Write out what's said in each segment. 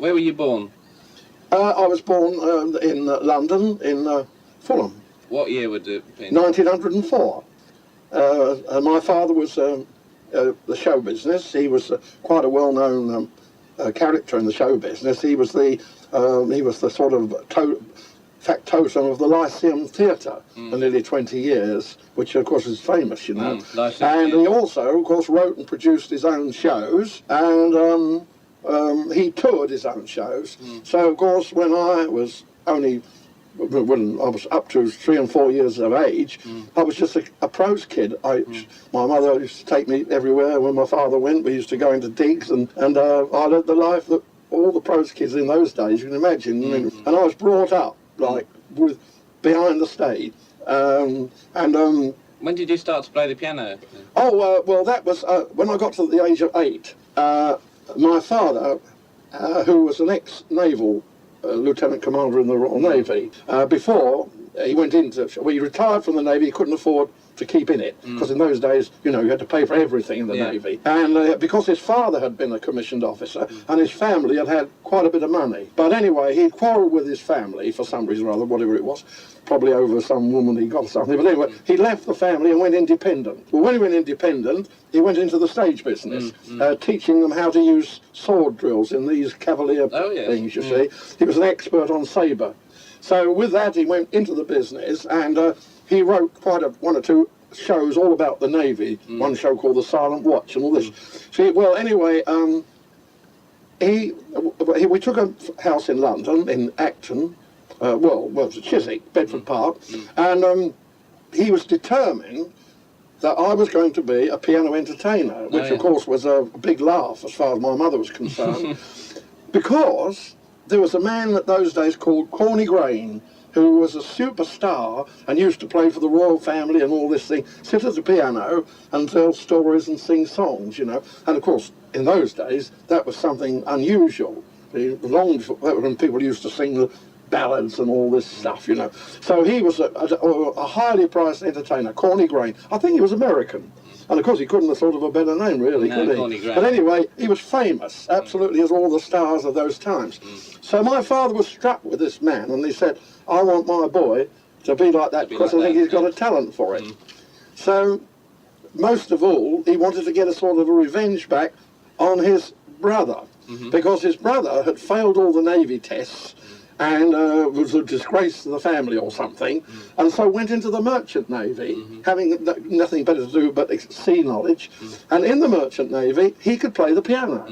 Where were you born? I was born in London, in Fulham. What year would it have been? 1904. My father was the show business. He was quite a well-known character in the show business. He was the sort of factotum of the Lyceum Theatre for nearly 20 years, which of course is famous, you know. And he also, of course, wrote and produced his own shows, and he toured his own shows. So, of course, when I was when I was up to 3 and 4 years of age, I was just a prose kid. My mother used to take me everywhere. When my father went, we used to go into digs, and I led the life that all the prose kids in those days, you can imagine. And I was brought up, like, behind the stage. When did you start to play the piano? Oh, well, that was when I got to the age of 8. My father, who was an ex-naval lieutenant commander in the Royal Navy, before he went into, well, he retired from the Navy. He couldn't afford to keep in it, because in those days, you know, you had to pay for everything in the Navy. And because his father had been a commissioned officer, and his family had quite a bit of money. But anyway, he quarrelled with his family for some reason or other, whatever it was, probably over some woman he got or something. But anyway, he left the family and went independent. Well, when he went independent, he went into the stage business, teaching them how to use sword drills in these cavalier things, you see. He was an expert on sabre. So with that, he went into the business, and he wrote quite one or two shows all about the Navy. One show called The Silent Watch and all this. See, well, anyway, we took a house in London, in Acton, well, it was Chiswick, Bedford Park, and he was determined that I was going to be a piano entertainer, which of course was a big laugh as far as my mother was concerned, because there was a man at those days called Corny Grain, who was a superstar and used to play for the royal family and all this thing, sit at the piano and tell stories and sing songs, you know. And of course, in those days, that was something unusual. Long before, when people used to sing the ballads and all this stuff, you know. So he was a highly priced entertainer, Corny Grain. I think he was American. And of course he couldn't have thought of a better name, really, could he? But anyway, he was famous, absolutely, as all the stars of those times. So my father was struck with this man, and he said, I want my boy to be like that, because I think he's got a talent for it. So, most of all, he wanted to get a sort of a revenge back on his brother, because his brother had failed all the Navy tests, and was a disgrace to the family or something, and so went into the Merchant Navy, having nothing better to do but sea knowledge. And in the Merchant Navy, he could play the piano.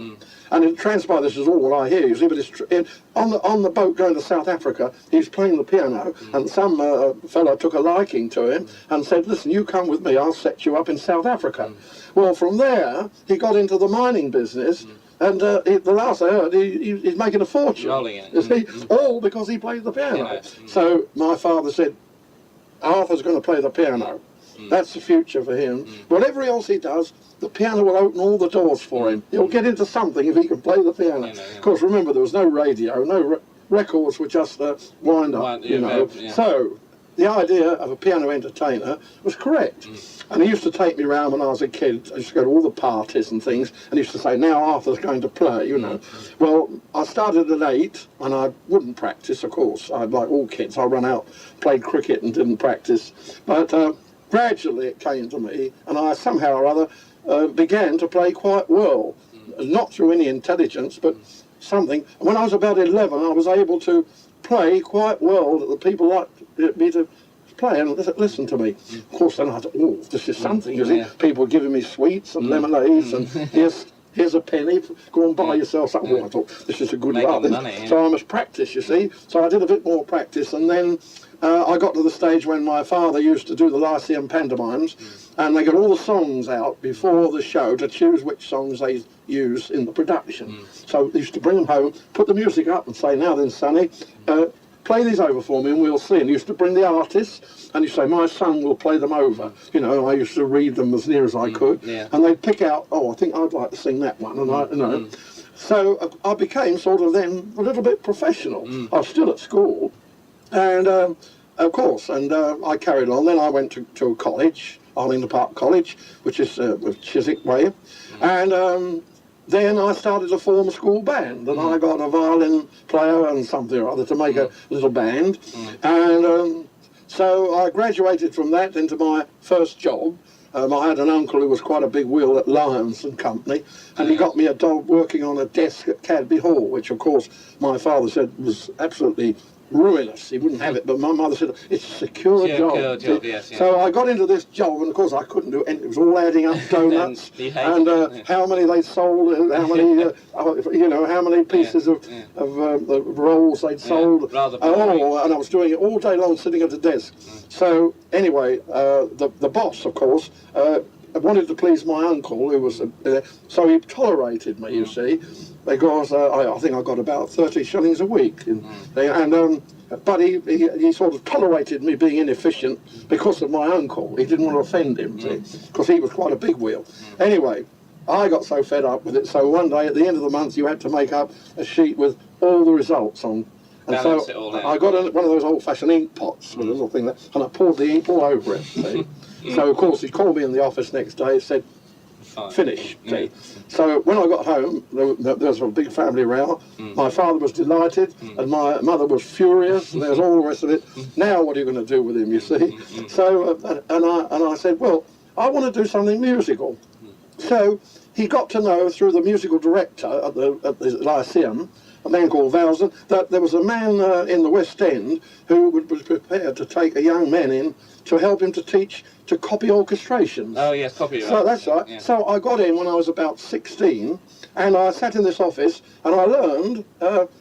And it transpired, this is all what I hear, you see, but on the boat going to South Africa, he was playing the piano, and some fellow took a liking to him and said, listen, you come with me, I'll set you up in South Africa. Well, from there, he got into the mining business, and the last I heard, he's making a fortune. Rolling it. You see, all because he played the piano. So my father said, Arthur's going to play the piano. That's the future for him. Whatever else he does, the piano will open all the doors for him. He'll get into something if he can play the piano. Of course, remember, there was no radio, no records were just wind up, you know. So the idea of a piano entertainer was correct. And he used to take me around when I was a kid. I used to go to all the parties and things, and he used to say, now Arthur's going to play, you know. Well, I started at 8, and I wouldn't practice, of course. Like all kids, I ran out, played cricket and didn't practice. But gradually it came to me, and I somehow or other began to play quite well. Not through any intelligence, but something. When I was about 11, I was able to play quite well, that the people liked me to play and listen to me. Of course, then I thought, oh, this is something, you see. People were giving me sweets and lemonades, and here's a penny, go and buy yourself something. Oh, I thought, this is a good luck. So I must practice, you see. So I did a bit more practice, and then I got to the stage when my father used to do the Lyceum pantomimes, and they got all the songs out before the show to choose which songs they use in the production. So they used to bring them home, put the music up and say, now then, Sonny, play these over for me and we'll see. And he used to bring the artists, and he'd say, my son will play them over. You know, I used to read them as near as I could, and they'd pick out, oh, I think I'd like to sing that one, and I, you know. So I became sort of then a little bit professional. I was still at school, and of course, and I carried on. Then I went to a college, Arlington Park College, which is Chiswick way, and then I started to form a school band, and I got a violin player and something or other to make a little band. And so I graduated from that into my first job. I had an uncle who was quite a big wheel at Lyons and Company, and he got me a job working on a desk at Cadby Hall, which of course my father said was absolutely ruinous. He wouldn't have it, but my mother said it's a secure job. Yes. So I got into this job, and of course I couldn't do anything. It was all adding up donuts and how many they sold, how many how many pieces of rolls they'd sold. Rather and I was doing it all day long, sitting at the desk. So anyway, the boss, of course, wanted to please my uncle, who was so he tolerated me, you see, because I think I got about 30 shillings a week, but he sort of tolerated me being inefficient because of my uncle. He didn't want to offend him, because he was quite a big wheel. Anyway, I got so fed up with it, so one day at the end of the month you had to make up a sheet with all the results on. And balance so it all in. I got one of those old-fashioned ink pots with a little thing there, and I poured the ink all over it. See? So of course he called me in the office next day and said, finish. See? So when I got home, there was a big family row. My father was delighted, and my mother was furious, and there was all the rest of it. Now what are you going to do with him, you see? So and I said, well, I want to do something musical. So he got to know through the musical director at the Lyceum, a man called Valzen, that there was a man in the West End who was prepared to take a young man in to help him to teach to copy orchestrations. Oh yes, copyright. So that's right. Yeah. So I got in when I was about 16, and I sat in this office and I learned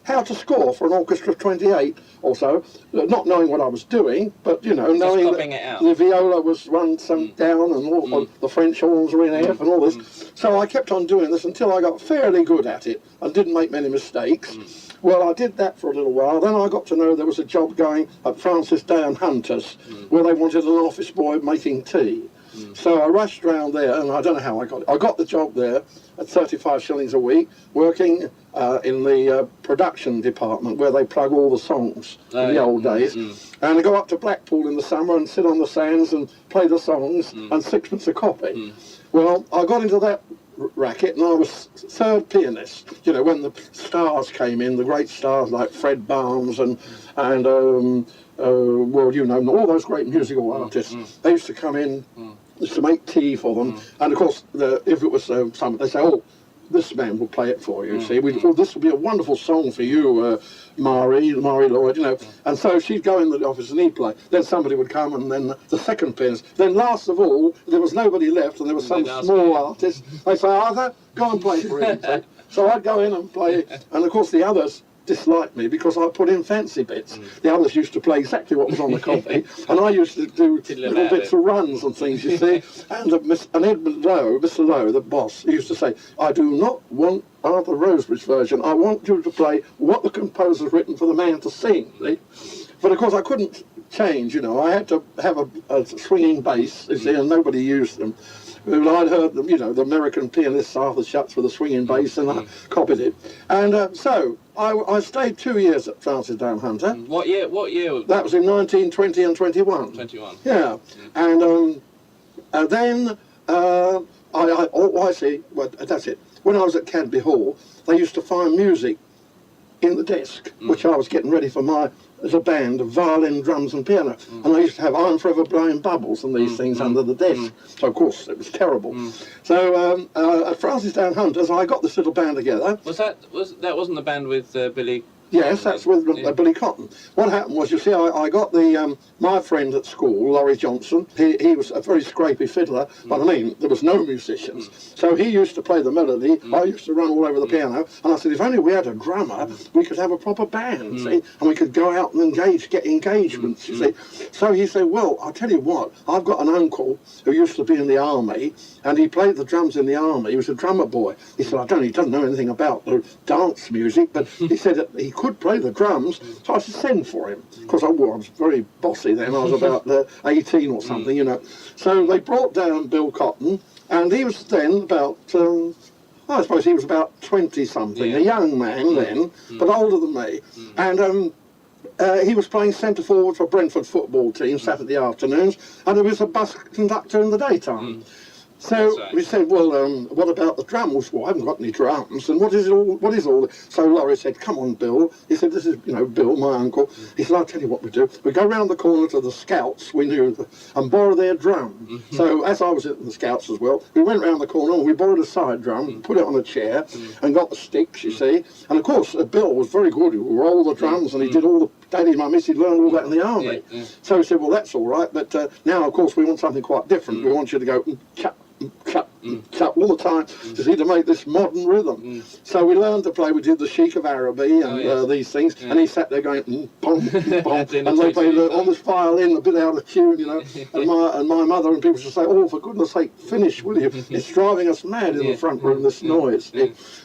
how to score for an orchestra of 28 or so, not knowing what I was doing, but knowing that the viola was run down and all the French horns were in F and all this. So I kept on doing this until I got fairly good at it and didn't make many mistakes. Well, I did that for a little while. Then I got to know there was a job going at Francis Day and Hunter's where they wanted an office boy making tea. So I rushed round there, and I don't know how I got it. I got the job there at 35 shillings a week, working in the production department where they plug all the songs in the old days. And I go up to Blackpool in the summer and sit on the sands and play the songs and sixpence a copy. Well, I got into that racket, and I was third pianist. When the stars came in, the great stars like Fred Barnes and all those great musical artists, they used to come in, used to make tea for them, and of course, if it was something, they say, oh, this man will play it for you, see. This will be a wonderful song for you, Mari Lloyd, And so she'd go in the office and he'd play. Then somebody would come, and then the second pianist. Then last of all, there was nobody left, and there was some small artist. They'd say, Arthur, go and play for him. So I'd go in and play, and of course the others disliked me because I put in fancy bits. The others used to play exactly what was on the copy, and I used to do little bits of runs and things, you see. And Edmund Lowe, Mr. Lowe, the boss, he used to say, I do not want Arthur Rosebery's version. I want you to play what the composer's written for the man to sing. See? But of course I couldn't change, I had to have a swinging bass, you see, and nobody used them. But I'd heard them, the American pianist Arthur Schutz with a swinging bass, and I copied it. And so I stayed 2 years at Francis Day and Hunter. What year? That was in 1920 and 21. 21. Yeah. And then I see. Well, that's it. When I was at Cadby Hall, they used to find music in the desk, which I was getting ready for my little band of violin, drums and piano. And I used to have I'm Forever Blowing Bubbles and these things under the desk. So of course it was terrible. So at Francis Day and Hunter's I got this little band together. That wasn't the band with Billy? Yes, that's with Billy Cotton. What happened was, you see, I got my friend at school, Laurie Johnson. He was a very scrapey fiddler, but I mean, there was no musicians. So he used to play the melody, I used to run all over the piano, and I said, if only we had a drummer, we could have a proper band, see, and we could go out and get engagements, you see. So he said, well, I'll tell you what, I've got an uncle who used to be in the army, and he played the drums in the army. He was a drummer boy. He said, he doesn't know anything about dance music, but he said that he could play the drums, so I should send for him. Of course, I was very bossy then. I was about 18 or something, So they brought down Bill Cotton, and he was then about, I suppose he was about 20-something, a young man then, but older than me. And he was playing centre forward for Brentford football team Saturday afternoons, and he was a bus conductor in the daytime. So That's right. we said, well, what about the drums? Well, I haven't got any drums. And what is all? So Laurie said, come on, Bill. He said, this is, Bill, my uncle. He said, I'll tell you what we do. We go round the corner to the Scouts, we knew, and borrow their drum. So as I was at the Scouts as well, we went round the corner and we borrowed a side drum, put it on a chair, and got the sticks, you see. And of course, Bill was very good. He rolled the drums and he did all the, Daddy and my miss, he'd learned all that in the army. So he said, well, that's all right, but now, of course, we want something quite different. We want you to go, chap, all the time, to see, to make this modern rhythm. So we learned to play. We did the Sheik of Araby and these things, and he sat there going bong, bong, and they played on this violin a bit out of tune, and my mother and people should say, oh, for goodness sake, finish, will you? It's driving us mad in the front room, this noise.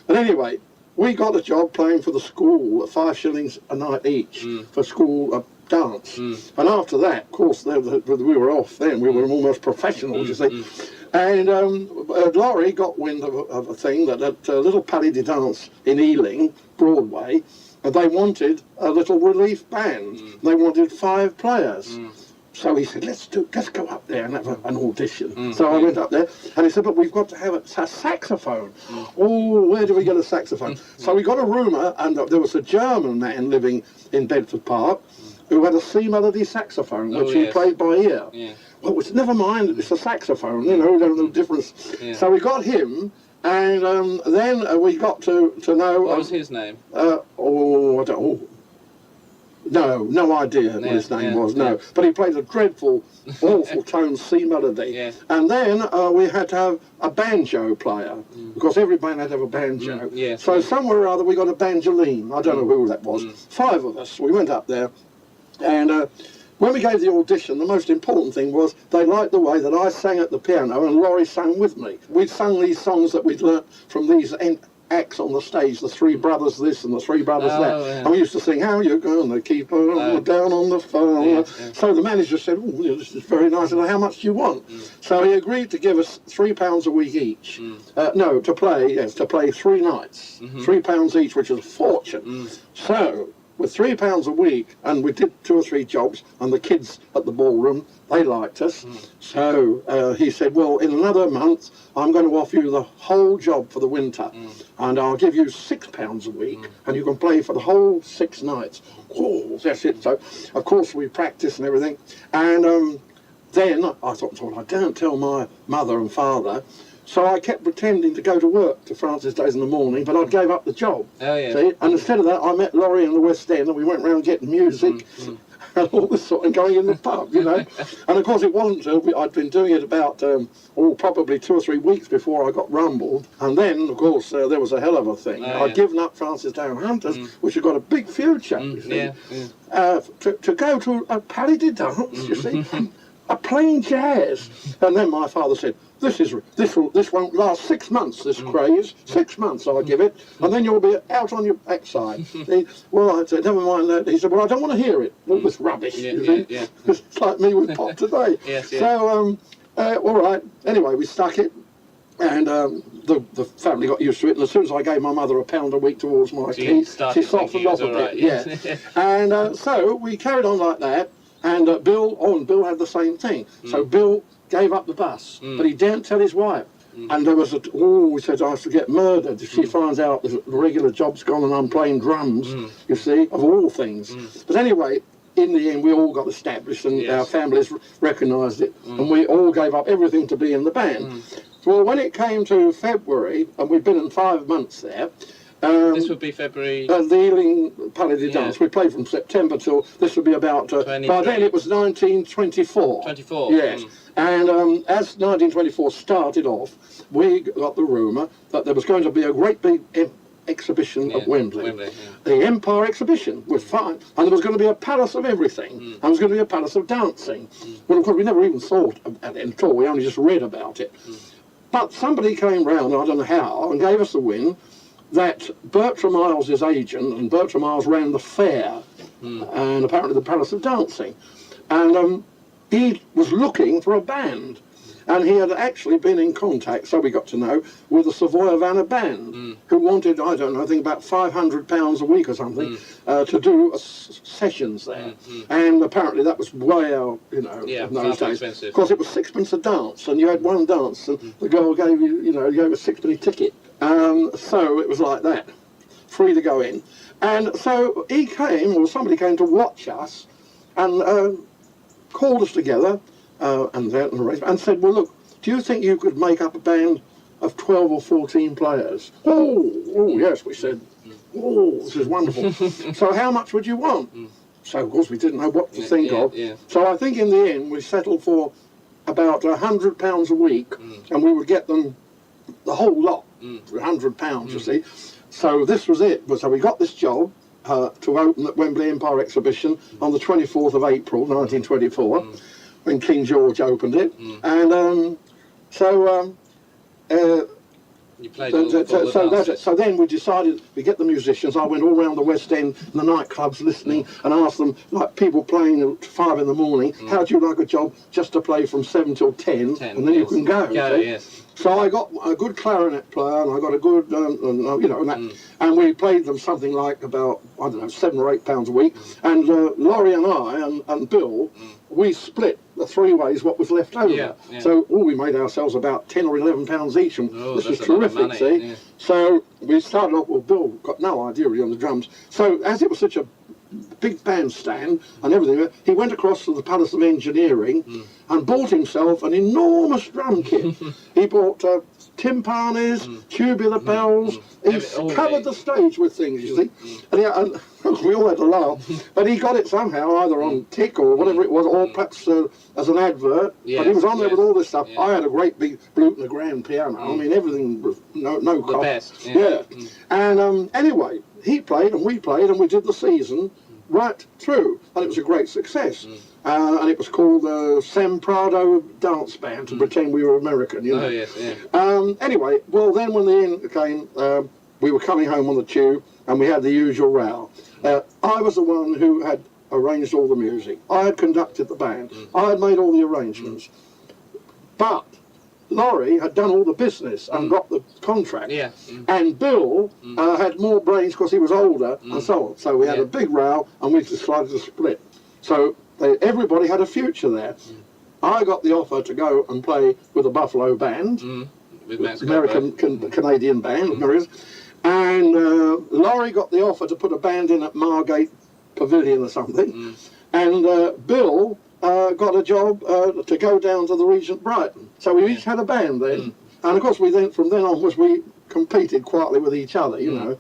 But anyway, we got a job playing for the school at 5 shillings a night each for school dance. And after that, of course, we were off then. We were almost professionals, you see. And Laurie got wind of a thing that at Little Palais de Dance in Ealing, Broadway, they wanted a little relief band. They wanted 5 players. So he said, let's go up there and have an audition. So I went up there, and he said, but we've got to have a saxophone. Oh, where do we get a saxophone? So we got a rumour, and there was a German man living in Bedford Park who had a C melody saxophone, which he played by ear. Well, never mind, it's a saxophone, we don't know the difference. So we got him, and then we got to know... What was his name? No idea what his name was, no. But he played a dreadful, awful tone C melody. And then we had to have a banjo player, because every band had to have a banjo. So somewhere or other we got a banjoline. I don't know who that was. 5 of us. We went up there, and when we gave the audition, the most important thing was they liked the way that I sang at the piano and Laurie sang with me. We'd sung these songs that we'd learnt from these acts on the stage, the 3 brothers this and the 3 brothers that. And we used to sing, how you gonna keep her down on the phone. So the manager said, oh, this is very nice, and how much do you want? So he agreed to give us £3 a week each. No, to play 3 nights. £3 each, which is a fortune. So with £3 a week, and we did 2 or 3 jobs, and the kids at the ballroom, they liked us. So he said, well, in another month, I'm going to offer you the whole job for the winter, and I'll give you £6 a week, and you can play for the whole 6 nights. Oh, that's it. So, of course, we practiced and everything, and then I thought, well, I don't tell my mother and father. So I kept pretending to go to work to Francis Days in the morning, but I gave up the job. See? And instead of that, I met Laurie in the West End, and we went round getting music and all this sort, and going in the pub, And of course, it wasn't until I'd been doing it about, probably 2 or 3 weeks before I got rumbled. And then, of course, there was a hell of a thing. I'd given up Francis Day and Hunters, which had got a big future, you see, to go to a Palais de Dance, you see, playing jazz. And then my father said, this won't last 6 months, this craze. 6 months I'll give it, and then you'll be out on your backside. Well, I said, never mind that. He said, well, I don't want to hear it. All this rubbish. It's like me with pop today. So, all right. Anyway, we stuck it, and the family got used to it, and as soon as I gave my mother £1 a week towards my keys, she softened off a bit. And so we carried on like that, and Bill had the same thing. So Bill gave up the bus, but he daren't tell his wife. And there was he said, I have to get murdered if she finds out the regular job's gone and I'm playing drums, you see, of all things. But anyway, in the end, we all got established, and our families recognised it, and we all gave up everything to be in the band. Well, when it came to February, and we'd been in 5 months there, this would be February... the Ealing Palais de Dance. We played from September till... This would be about... by then it was 1924. 24? Yes. And as 1924 started off, we got the rumour that there was going to be a great big exhibition at Wembley. The Empire Exhibition was fine. And there was going to be a palace of everything. And there was going to be a palace of dancing. Well, of course, we never even thought about it at all. We only just read about it. But somebody came round, I don't know how, and gave us the win that Bertram Miles' agent, and Bertram Miles ran the fair, and apparently the Palace of Dancing, and he was looking for a band, And he had actually been in contact, so we got to know, with the Savoy Havana band, who wanted, I don't know, I think about £500 a week or something, to do sessions there. And apparently that was way out, you know, in those days. Of course, it was sixpence a dance, and you had one dance, and the girl gave you, you know, gave a sixpenny ticket. So it was like that, free to go in. And so he came, or somebody came to watch us, and called us together, and said, well, look, do you think you could make up a band of 12 or 14 players? Oh, yes, we said. Oh, this is wonderful. So how much would you want? So, of course, we didn't know what to think of. So I think in the end we settled for about £100 a week, and we would get them the whole lot for £100, you see. So this was it. So we got this job to open at Wembley Empire Exhibition on the 24th of April 1924, when King George opened it. And you played all the dances. So then we decided we get the musicians. I went all around the West End and the nightclubs listening and asked them, like people playing at 5 in the morning, how do you like a job just to play from 7 till 10 and then you can go. So I got a good clarinet player and I got a good, you know, and we played them something like about, I don't know, £7 or £8 a week. And Laurie and I and Bill, we split the 3 ways what was left over. So we made ourselves about £10 or £11 each, and this was terrific, see. So we started off, well, Bill got no idea really on the drums. So as it was such a big bandstand and everything, he went across to the Palace of Engineering and bought himself an enormous drum kit. He bought timpanis, tubular bells. He covered the stage with things, you see. And we all had to laugh. But he got it somehow, either on tick or whatever it was, or perhaps as an advert. But he was on there with all this stuff. I had a great big Blutner grand piano. I mean, everything was no cost. And anyway, he played and we played and we did the season right through, and it was a great success. And it was called the Sam Prado Dance Band, to pretend we were American, you know. Anyway, well then when the end came, we were coming home on the tube and we had the usual row. I was the one who had arranged all the music. I had conducted the band. I had made all the arrangements. But Laurie had done all the business and got the contract. And Bill had more brains because he was older and so on. So we had a big row and we decided to split. So everybody had a future there. I got the offer to go and play with a Buffalo band, with American Canadian band, and Laurie got the offer to put a band in at Margate Pavilion or something, and Bill got a job to go down to the Regent Brighton. So we each had a band then, and of course we then from then onwards we competed quietly with each other, you know.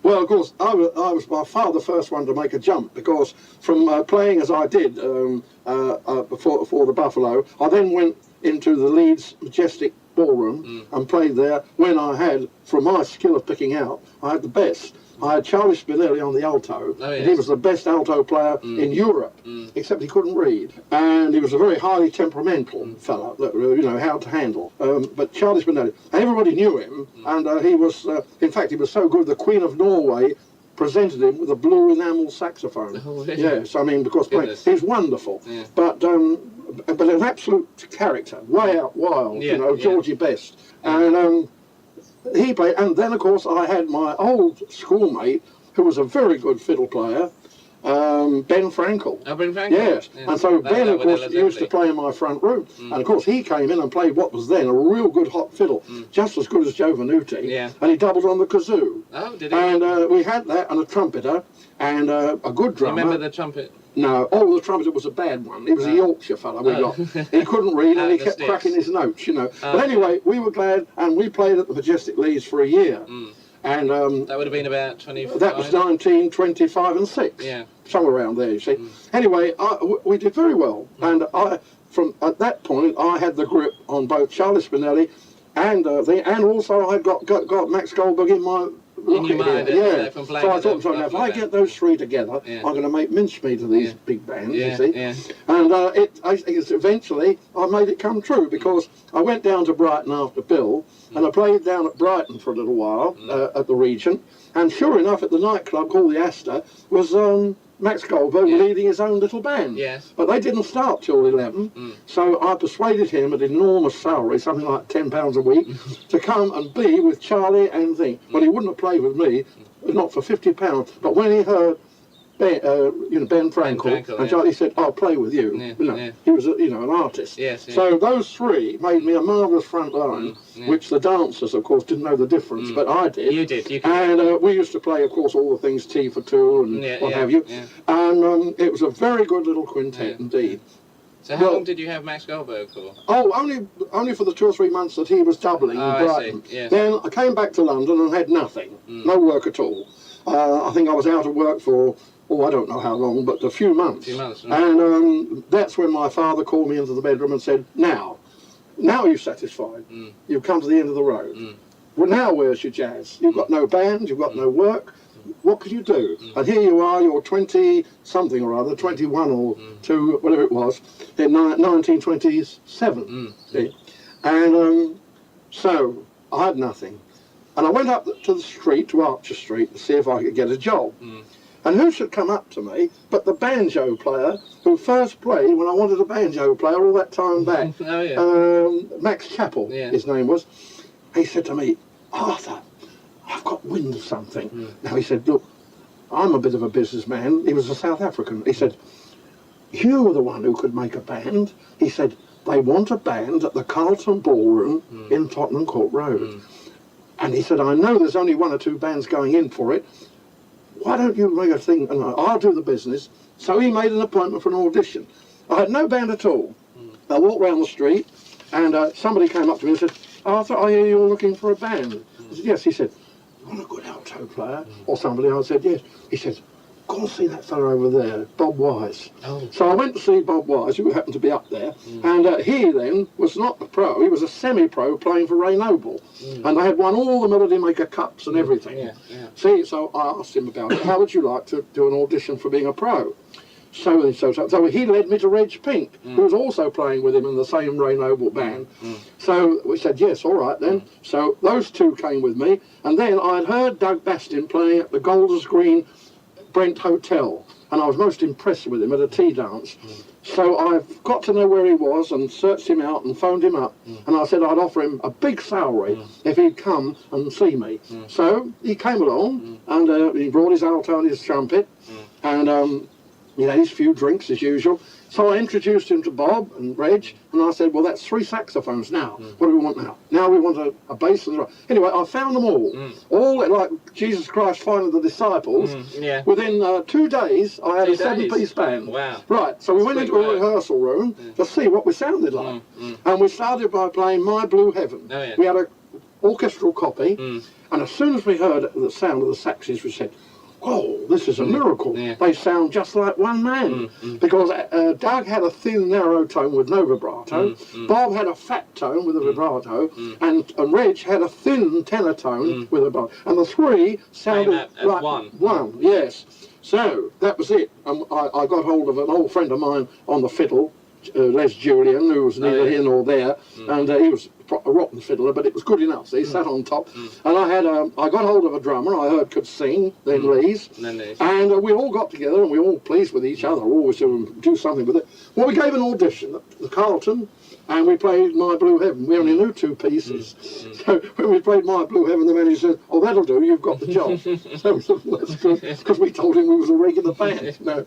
Well, of course, I was by far the first one to make a jump, because from playing as I did for the Buffalo, I then went into the Leeds Majestic Ballroom and played there when I had, from my skill of picking out, I had the best. I had Charlie Spinelli on the alto, and he was the best alto player in Europe, except he couldn't read. And he was a very highly temperamental fellow, you know, how to handle. But Charlie Spinelli, everybody knew him, and he was, in fact, he was so good, the Queen of Norway presented him with a blue enamel saxophone. Yes, I mean, because he's wonderful. But an absolute character, way out wild, you know, Georgie Best. And he played, and then of course I had my old schoolmate who was a very good fiddle player, Ben Frankel. Oh, Ben Frankel? Yes, and so Ben of course used to play in my front room, and of course he came in and played what was then a real good hot fiddle, just as good as Joe Venuti, and he doubled on the kazoo. Oh, did he? And we had that, and a trumpeter, and a good drummer. Remember the trumpet? No, the trumpeter was a bad one. He was a Yorkshire fellow we got. He couldn't read and he kept cracking his notes, you know. But anyway, we were glad, and we played at the Majestic Leeds for a year. And that would have been about 25? That was 1925 and 6. Somewhere around there, you see. Anyway, we did very well. And from at that point, I had the grip on both Charlie Spinelli and also I had got Max Goldberg in my in your mind, so I thought, if I get those three together, I'm going to make mincemeat of these big bands, you see. And eventually I made it come true, because I went down to Brighton after Bill, and I played down at Brighton for a little while at the Regent, and sure enough, at the nightclub called the Astor was Max Goldberg leading his own little band. Yes. But they didn't start till 11. So I persuaded him at enormous salary, something like £10 a week, to come and be with Charlie and thing. Well, he wouldn't have played with me, not for £50. But when he heard Ben Frankel, and Charlie said, "I'll play with you." He was, an artist. So those three made me a marvellous front line, which the dancers, of course, didn't know the difference, but I did. You did. And we used to play, of course, all the things T for two and what have you. And it was a very good little quintet indeed. So how long did you have Max Goldberg for? Oh, only for the 2 or 3 months that he was doubling in Brighton. Then I came back to London and had nothing, no work at all. I think I was out of work for, I don't know how long, but a few months. And that's when my father called me into the bedroom and said, now you're satisfied. You've come to the end of the road. Well, now where's your jazz? You've got no band, you've got no work. What could you do? And here you are, you're 20-something or other, 21 or 2, whatever it was, in 1927. And so I had nothing. And I went up to the street, to Archer Street, to see if I could get a job. And who should come up to me but the banjo player who first played when I wanted a banjo player all that time back. Max Chappell, his name was. He said to me, "Arthur, I've got wind of something." Now he said, "Look, I'm a bit of a businessman." He was a South African. He said, "You were the one who could make a band." He said, "They want a band at the Carlton Ballroom in Tottenham Court Road." And he said, "I know there's only 1 or 2 bands going in for it. Why don't you make a thing and I'll do the business?" So he made an appointment for an audition. I had no band at all. I walked round the street and somebody came up to me and said, "Arthur, I hear you're looking for a band." I said, "Yes." He said, "You want a good alto player?" Or somebody. I said, "Yes." He said, "Go and see that fellow over there, Bob Wise." So I went to see Bob Wise, who happened to be up there, and he then was not a pro, he was a semi-pro playing for Ray Noble, and they had won all the Melody Maker Cups and everything. See, so I asked him about it. "How would you like to do an audition for being a pro?" So he led me to Reg Pink, who was also playing with him in the same Ray Noble band. So we said, yes, all right then. So those two came with me, and then I'd heard Doug Bastin playing at the Golders Green Brent Hotel, and I was most impressed with him at a tea dance. So I've got to know where he was and searched him out and phoned him up, and I said I'd offer him a big salary if he'd come and see me. So he came along, and he brought his alto and his trumpet, and he had his few drinks as usual. So I introduced him to Bob and Reg, and I said, "Well, that's 3 saxophones now. What do we want now?" "Now we want a bass and a..." Anyway, I found them all. All like Jesus Christ finding the disciples. Within 2 days, I had a 7-piece band. Right, so we went into a rehearsal room to see what we sounded like. And we started by playing My Blue Heaven. We had an orchestral copy, and as soon as we heard the sound of the saxes, we said, "Oh, this is a miracle." They sound just like one man. Because Doug had a thin, narrow tone with no vibrato, Bob had a fat tone with a vibrato, and Reg had a thin tenor tone with a vibrato. And the 3 sounded like one. Yes. So that was it. And I got hold of an old friend of mine on the fiddle, Les Julian, who was neither here nor there, and he was a rotten fiddler, but it was good enough. So he sat on top, and I got hold of a drummer I heard could sing, then Lee's, and we all got together and we all pleased with each other, always to do something with it. Well, we gave an audition at the Carlton, and we played My Blue Heaven. We only knew 2 pieces. So when we played My Blue Heaven, the manager said, "Oh, that'll do, you've got the job." So that's good, because we told him we was a regular band. No.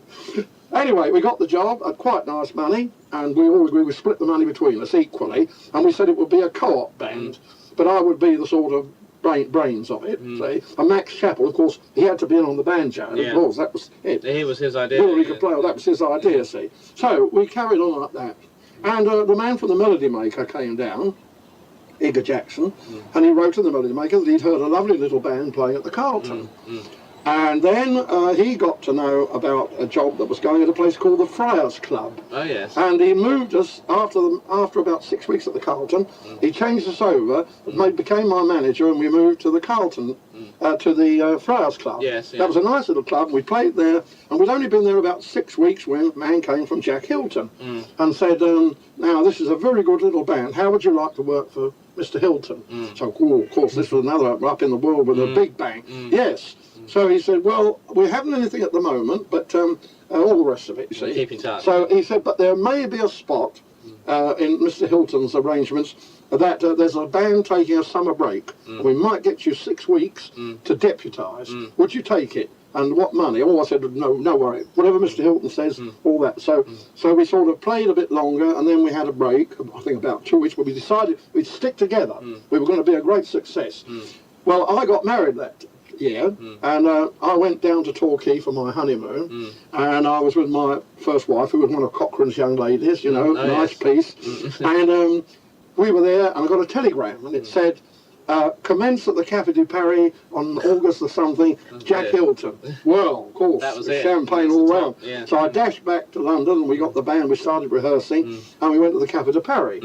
Anyway, we got the job at quite nice money, and we split the money between us equally, and we said it would be a co-op band, but I would be the sort of brains of it, see. And Max Chappell, of course, he had to be in on the banjo, and of course, that was it. He was his idea. He could play, that was his idea, see. So we carried on like that. And the man from the Melody Maker came down, Igor Jackson, and he wrote to the Melody Maker that he'd heard a lovely little band playing at the Carlton. And then he got to know about a job that was going at a place called the Friars Club. And he moved us, after about 6 weeks at the Carlton, he changed us over, became my manager, and we moved to the Carlton, to the Friars Club. That was a nice little club. We played there, and we'd only been there about 6 weeks when a man came from Jack Hilton and said, "Now, this is a very good little band. How would you like to work for Mr. Hilton?" So, of course, this was another up in the world with a big bang. Yes. So he said, well, we haven't anything at the moment, but all the rest of it, you see. Keep in touch. So he said, but there may be a spot in Mr. Hilton's arrangements that there's a band taking a summer break. We might get you 6 weeks to deputise. Would you take it? And what money? Oh, I said, no worry. Whatever Mr. Hilton says, all that. So we sort of played a bit longer, and then we had a break, I think about 2 weeks, but we decided we'd stick together. We were going to be a great success. Well, I got married that year, and I went down to Torquay for my honeymoon, and I was with my first wife, who was one of Cochrane's young ladies, you know, nice piece. And we were there, and I got a telegram, and it said, commence at the Café de Paris on August or something, Jack Hilton. Well, of course, that was champagne all round. Yeah. So I dashed back to London, and we got the band, we started rehearsing, and we went to the Café de Paris.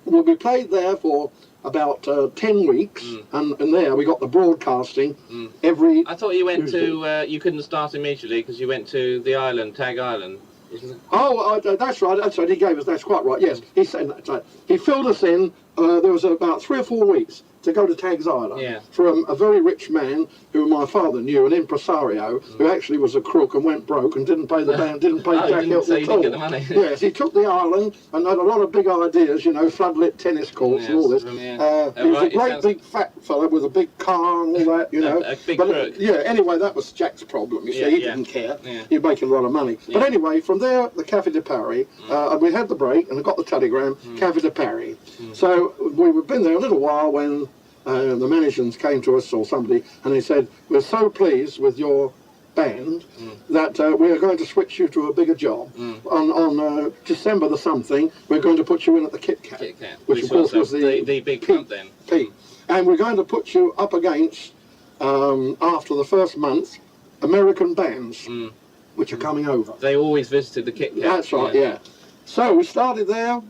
Well, we played there for about 10 weeks, and there we got the broadcasting every... I thought you went to, you couldn't start immediately because you went to the island, Tag Island, isn't it? Oh, that's right, that's right, he gave us, that's quite right, yes, he said that. So he filled us in, there was about 3 or 4 weeks to go to Tag's Island from a very rich man who my father knew, an impresario, who actually was a crook and went broke and didn't pay the band, didn't pay Jack Hilton at all. Get the money. Yes, he took the island and had a lot of big ideas, you know, floodlit tennis courts and all this. He was a great big fat fella with a big car and all that, you know. A big crook. Yeah, anyway, that was Jack's problem, you see, he didn't care. He was making a lot of money. But anyway, from there, the Café de Paris, and we had the break and I got the telegram, Café de Paris. So we've been there a little while when the managers came to us, or somebody, and they said, we're so pleased with your band that we are going to switch you to a bigger job. On December the something, we're going to put you in at the Kit Kat, which of course was the big club then. And we're going to put you up against, after the first month, American bands, which are coming over. They always visited the Kit Kat. That's right, yeah. So we started there,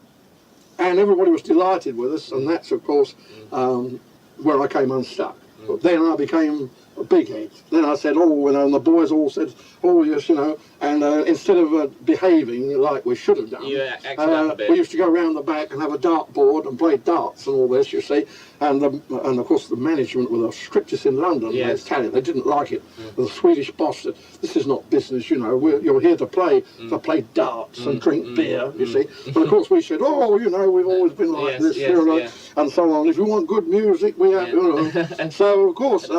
and everybody was delighted with us, and that's, of course, where I came unstuck. Then I became a big head. Then I said, oh, you know, and the boys all said, oh, yes, you know, and instead of behaving like we should have done, we used to go around the back and have a dartboard and play darts and all this, you see, and of course the management were the strictest in London, Italian, they didn't like it. The Swedish boss said, this is not business, you know, you're here to play darts and drink beer, you see. But of course we said, oh, you know, we've always been like this, and so on. If you want good music, we have, you know. So of course,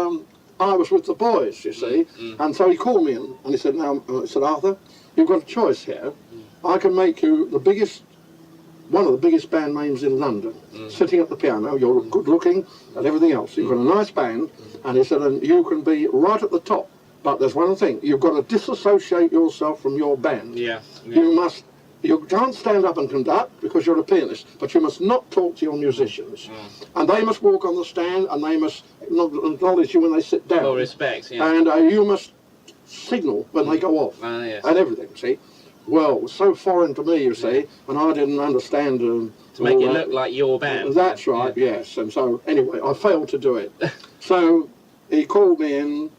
I was with the boys, you see, and so he called me in and he said, now, Arthur, you've got a choice here. I can make you the biggest, one of the biggest band names in London, sitting at the piano, you're good looking and everything else. You've got a nice band, and he said, and you can be right at the top. But there's one thing, you've got to disassociate yourself from your band. You can't stand up and conduct because you're a pianist, but you must not talk to your musicians. And they must walk on the stand, and they must acknowledge you when they sit down. Well, respect, And you must signal when they go off, and everything, see. Well, it was so foreign to me, you see, and I didn't understand... to make it look like your band. That's right, yes. And so, anyway, I failed to do it. So, he called me in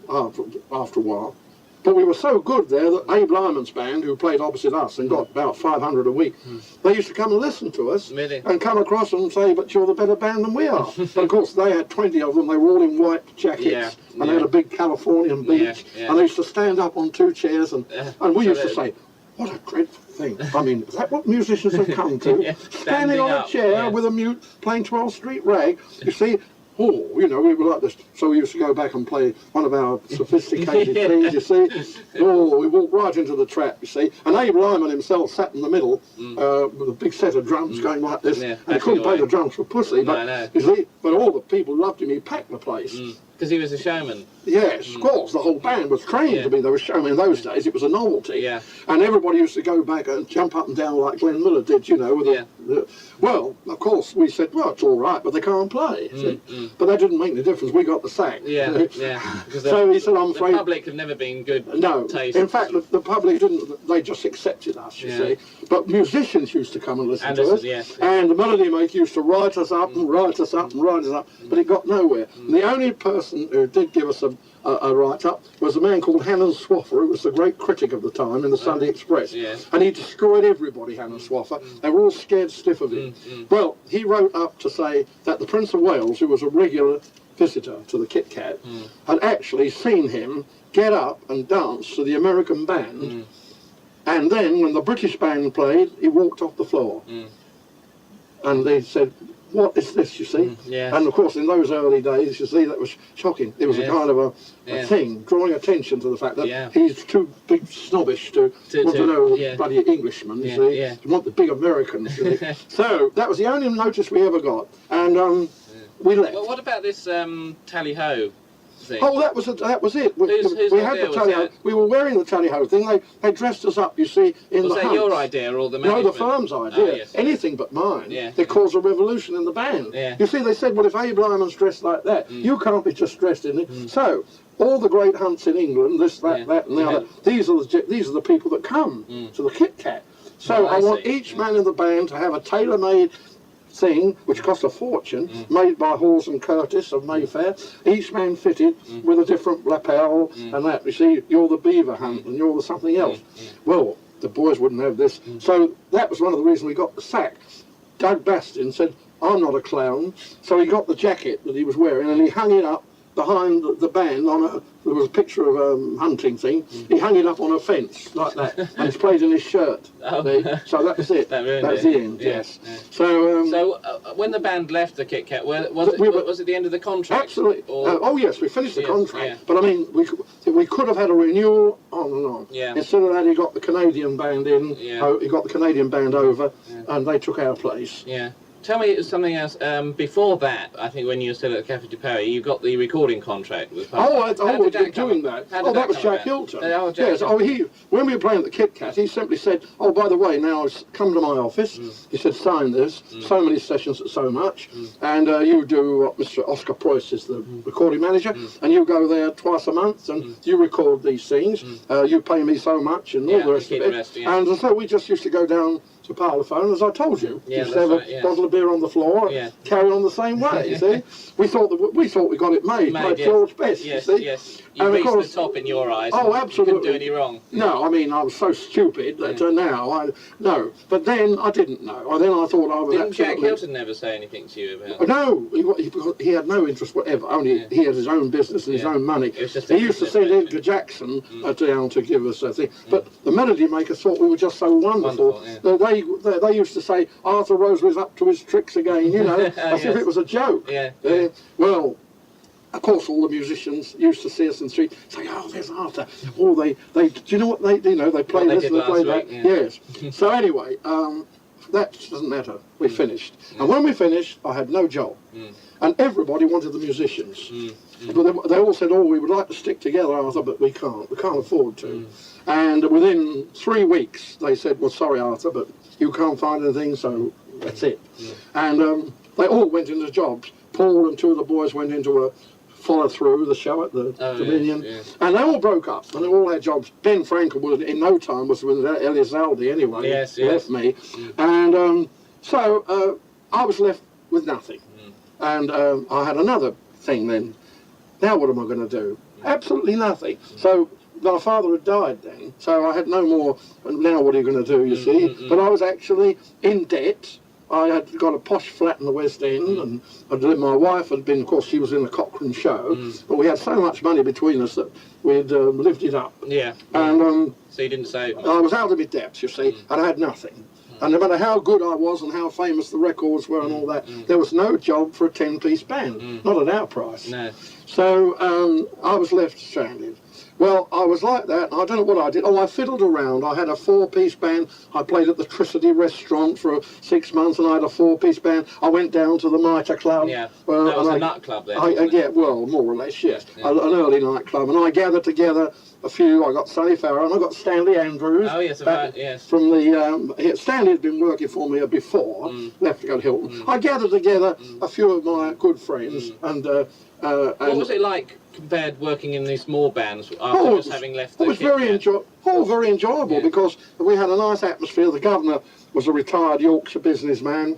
after a while. But we were so good there that Abe Lyman's band, who played opposite us and got about 500 a week, they used to come and listen to us and come across and say, but you're the better band than we are. But of course they had 20 of them, they were all in white jackets and they had a big Californian beach and they used to stand up on 2 chairs and we used to say, what a dreadful thing. I mean, is that what musicians have come to? Standing on a chair with a mute playing 12th Street Rag, you see. Oh, you know, we were like this. So we used to go back and play one of our sophisticated things, you see. Oh, we walked right into the trap, you see. And Abe Lyman himself sat in the middle with a big set of drums going like this. And he couldn't play the drums for pussy, but, you see, but all the people loved him. He packed the place. Because he was a showman. Yes, of course. The whole band was trained to be the showman in those days. It was a novelty. And everybody used to go back and jump up and down like Glenn Miller did, you know. With well, of course, we said, well, it's all right, but they can't play. But that didn't make any difference. We got the sack. So he said, I'm afraid... The public have never been good taste. In fact, the public didn't. They just accepted us, you see. But musicians used to come and listen to us. And the melody maker used to write us up and write us up and write us up. But it got nowhere. And the only person who did give us a write-up was a man called Hannon Swaffer, who was the great critic of the time in the Sunday Express. And he destroyed everybody, Hannon Swaffer. They were all scared stiff of him. Well, he wrote up to say that the Prince of Wales, who was a regular visitor to the Kit Kat, had actually seen him get up and dance to the American band, and then when the British band played, he walked off the floor. And they said, what is this, you see? And of course in those early days, you see, that was shocking. It was a kind of a thing, drawing attention to the fact that he's too big snobbish to want to know bloody Englishmen, you see. To want the big Americans, you see. So that was the only notice we ever got, and we left. Well, what about this tally-ho thing? Oh, that was it. We had the tally-ho. We were wearing the tally-ho thing. They dressed us up, you see, in the Was that hunts. your idea or the management? No, the firm's idea. Oh, yes. Anything but mine. They caused a revolution in the band. You see, they said, well, if Abe Lyman's dressed like that, you can't be just dressed in it. So, all the great hunts in England, this, that, that, and the other, these are the people that come to the Kit Kat. So I want each man in the band to have a tailor-made thing, which cost a fortune, made by Halls and Curtis of Mayfair, each man fitted with a different lapel and that. You see, you're the beaver hunt and you're the something else. Well, the boys wouldn't have this. So that was one of the reasons we got the sack. Doug Bastin said, I'm not a clown. So he got the jacket that he was wearing and he hung it up behind the band on a, there was a picture of a hunting thing. He hung it up on a fence like that, and it's played in his shirt. So that was it. That's the end. Yes. So when the band left the Kit Kat, was it the end of the contract? Absolutely. Oh yes, we finished the contract. But I mean, we could have had a renewal on and on. Instead of that, he got the Canadian band in. He got the Canadian band over, and they took our place. Tell me something else. Before that, I think when you were still at the Café de Paris, you got the recording contract with we've been doing that. Oh, that was Jack Hilton. Yes. Oh, when we were playing at the Kit Kat, he simply said, "Oh, by the way, now come to my office." He said, "Sign this. So many sessions at so much, and you do what Mr. Oscar Preuss is the recording manager, and you go there twice a month, and you record these things. You pay me so much, and all the rest of it." And so we just used to go down to Parlophone, as I told you. Just have a bottle of beer on the floor, carry on the same way, you see. We thought we got it made like George Best, you see. You reached the top in your eyes. Oh, absolutely. You couldn't do any wrong. No, I mean, I was so stupid that now, no. But then I didn't know. Then I thought I was Didn't Jack Hilton never say anything to you about it? No, he had no interest whatever. Only he had his own business and his own money. He used to send Edgar Jackson down to give us a thing. But the melody makers thought we were just so wonderful. They used to say, Arthur Rosebery's up to his tricks again, you know, as if it was a joke. Well, of course, all the musicians used to see us in the street, say, "Oh, there's Arthur." Or they, do you know what they do? You know, they play this and they play that. Yes. So anyway, that doesn't matter. We finished, and when we finished, I had no job, and everybody wanted the musicians. But they all said, "Oh, we would like to stick together, Arthur, but we can't afford to." And within 3 weeks, they said, "Well, sorry, Arthur, but you can't find anything, so that's it." And they all went into jobs. Paul and two of the boys went into a follow-through the show at the Dominion, and they all broke up, and they all had jobs. Ben Frankel was, in no time, was with Elizalde anyway, left me, and so I was left with nothing. And I had another thing then. Now what am I going to do? Absolutely nothing. So my father had died then, so I had no more, and now what are you going to do, you see? But I was actually in debt. I had got a posh flat in the West End, and my wife had been, of course, she was in the Cochrane show, but we had so much money between us that we'd lived it up. And so you didn't say... I was out of my debts, you see, and I had nothing. And no matter how good I was and how famous the records were and all that, there was no job for a 10-piece band, not at our price. No. So I was left stranded. Well, I was like that, and I don't know what I did. Oh, I fiddled around. I had a 4-piece band. I played at the Tricity restaurant for 6 months, and I had a 4-piece band. I went down to the Mitre Club. That was a nightclub then, well, more or less, yes. An early nightclub. And I gathered together a few. I got Sonny Farrow, and I got Stanley Andrews. Oh, yes, yes. From the, Stanley had been working for me before, left to go to Hilton. I gathered together a few of my good friends, and... what was it like compared working in these small bands after just having left the It was very enjoyable because we had a nice atmosphere. The governor was a retired Yorkshire businessman.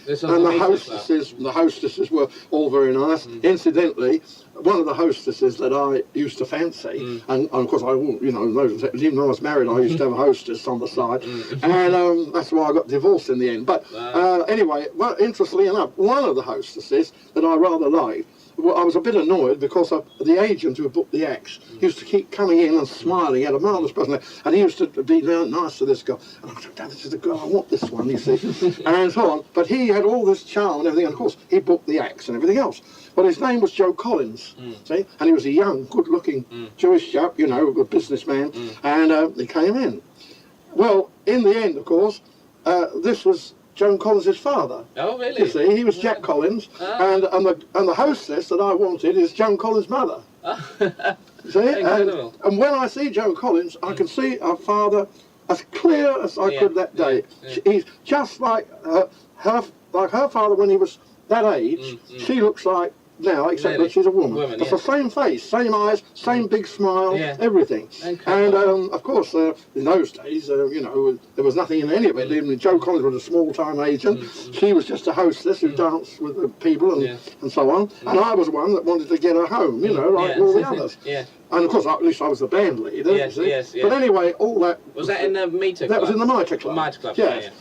And the hostesses were all very nice. Incidentally, one of the hostesses that I used to fancy, and of course even though I was married, I used to have a hostess on the side, and that's why I got divorced in the end. But anyway, well, interestingly enough, one of the hostesses that I rather liked well, I was a bit annoyed because the agent who booked the acts used to keep coming in and smiling. He had a marvellous personality, and he used to be very nice to this guy. And I thought, this is the guy, I want this one, you see, and so on. But he had all this charm and everything, and of course he booked the acts and everything else. Well, his name was Joe Collins, see, and he was a young, good-looking Jewish chap, you know, a businessman, and he came in. Well, in the end, of course, this was Joan Collins' father. Oh, really? You see, he was Jack Collins, and the hostess that I wanted is Joan Collins' mother. See, and when I see Joan Collins, I can see her father as clear as I could that day. He's just like her father when he was that age. She looks like now, except that she's a woman. It's the same face, same eyes, same big smile, everything. And of course, in those days, you know, there was nothing in any of it. Even Joe Collins was a small-time agent. She was just a hostess who danced with the people and so on. And I was one that wanted to get her home, you know, like all the others. And of course, at least I was the band leader. But anyway, all that... Was that in the Meter Club? That was in the Mitre Club. Mitre Club, yes.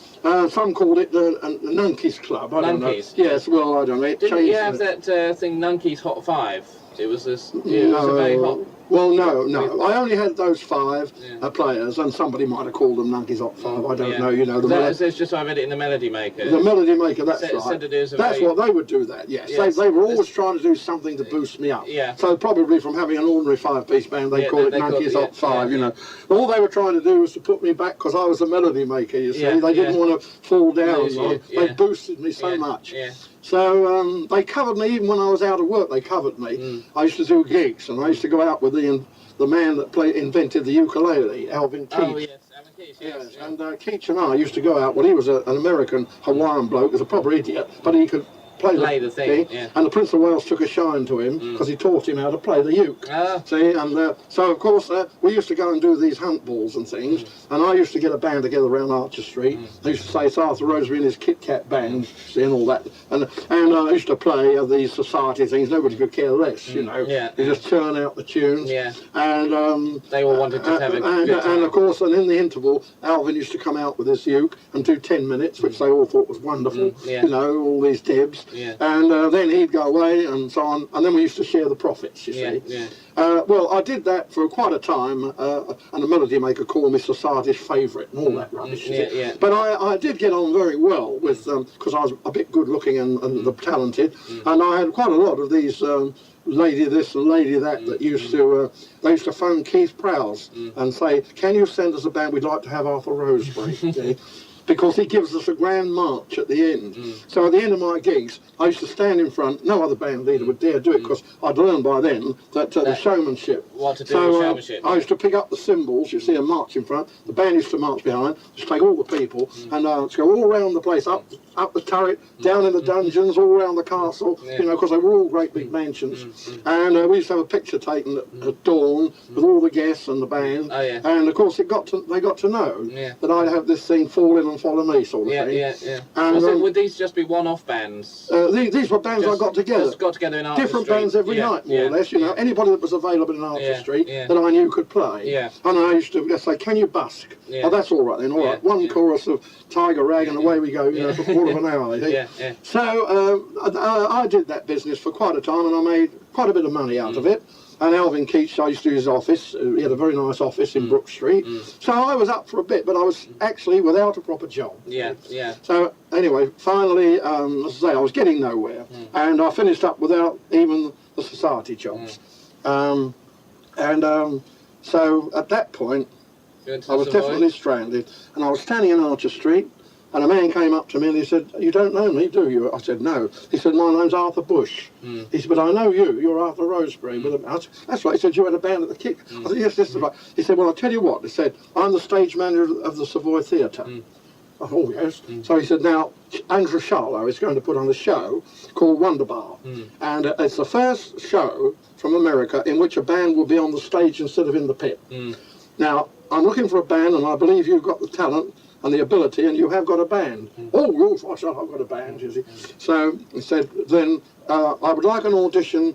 Some called it the Nunkies Club. I don't know. Yes, well, I don't know. Didn't you have that thing, Nunkies Hot 5? It was this. It was a very hot. Well, no. I only had those 5 players, and somebody might have called them Nunkies Hot 5. I don't know. You know, That's just I read it in the Melody Maker. The Melody Maker, that's right. That's what they would do. That, yes. They were always trying to do something to boost me up. So probably from having an ordinary 5-piece band, they call it Nunkies Hot 5. You know, all they were trying to do was to put me back because I was the Melody Maker. You see, they didn't want to fall down. They boosted me so much. So they covered me even when I was out of work. They covered me. I used to do gigs, and I used to go out with the man that invented the ukulele, Alvin Keach. Oh, yes, Alvin Keach, yes. And Keach and I used to go out. Well, he was an American Hawaiian bloke. He was a proper idiot, but he could play the thing. And the Prince of Wales took a shine to him because he taught him how to play the uke. See, and so of course we used to go and do these hunt balls and things, and I used to get a band together around Archer Street. I used to say it's Arthur Rosebery and his Kit Kat band, see, and all that, and I used to play these society things. Nobody could care less, you know. They just churn out the tunes. And they all wanted to have a good time. And of course, and in the interval, Alvin used to come out with his uke and do 10 minutes, which they all thought was wonderful. You know, all these dibs. And then he'd go away and so on, and then we used to share the profits, you see. Well, I did that for quite a time, and the Melody Maker called me society's favourite and all that rubbish. But I did get on very well with because I was a bit good looking and talented, and I had quite a lot of these lady this and lady that used to they used to phone Keith Prowse and say, can you send us a band? We'd like to have Arthur Rosebery. Because he gives us a grand march at the end. So at the end of my gigs, I used to stand in front. No other band leader would dare do it because I'd learned by then that the showmanship. What to do with showmanship. I used to pick up the cymbals, you see, and march in front. The band used to march behind, just take all the people, and go all around the place, up the turret, down in the dungeons, all around the castle, you know, because they were all great big mansions. And we used to have a picture taken at dawn with all the guests and the band. And of course, they got to know that I'd have this thing fall in and follow me sort of thing. And would these just be one-off bands? These were bands I got together. Just got together in Archer Different Street. bands every night, more or less. You know, anybody that was available in Archer Street that I knew could play. And I used to say, "Can you busk?" Oh, that's all right then. All right, one chorus of Tiger Rag and away we go. You know, for a quarter of an hour. I think. So I did that business for quite a time, and I made quite a bit of money out of it. And Alvin Keach, I used to do his office. He had a very nice office in Brook Street. So I was up for a bit, but I was actually without a proper job. So anyway, finally, as I say, I was getting nowhere. And I finished up without even the society jobs. So at that point, I was definitely stranded. And I was standing in Archer Street, and a man came up to me and he said, "You don't know me, do you?" I said, "No." He said, "My name's Arthur Bush." He said, "But I know you. You're Arthur Rosebery." I said, "That's right." He said, "You had a band at the Kick." I said, "Yes, this is right." He said, "Well, I'll tell you what." He said, "I'm the stage manager of the Savoy Theatre." I thought, "Oh, yes." So he said, "Now, Andrew Charlo is going to put on a show called Wonderbar. And it's the first show from America in which a band will be on the stage instead of in the pit. Now, I'm looking for a band, and I believe you've got the talent and the ability, and you have got a band." "Oh, yes, I said, I've got a band," you see. So he said, "Then I would like an audition